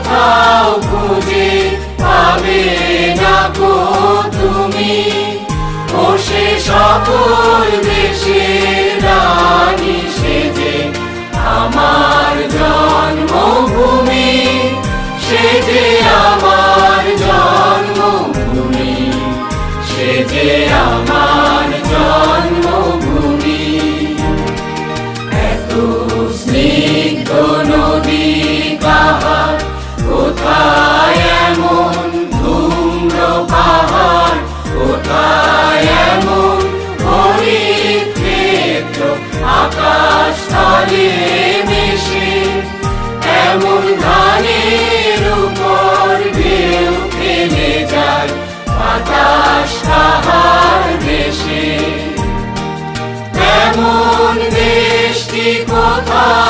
কোথাও খুঁজে পাবে না গো তুমি, ও সে সকল দেশের রানী সেজে আমার জন্মভূমি, সে যে আমার জন্মভূমি, সে যে আমার জন্মভূমি। এত স্নিগ্ধ নদী কাহার, কোথায় এমন ধূম্র পাহাড়, কোথায় এমন হরিৎ ক্ষেত্র আকাশ তলে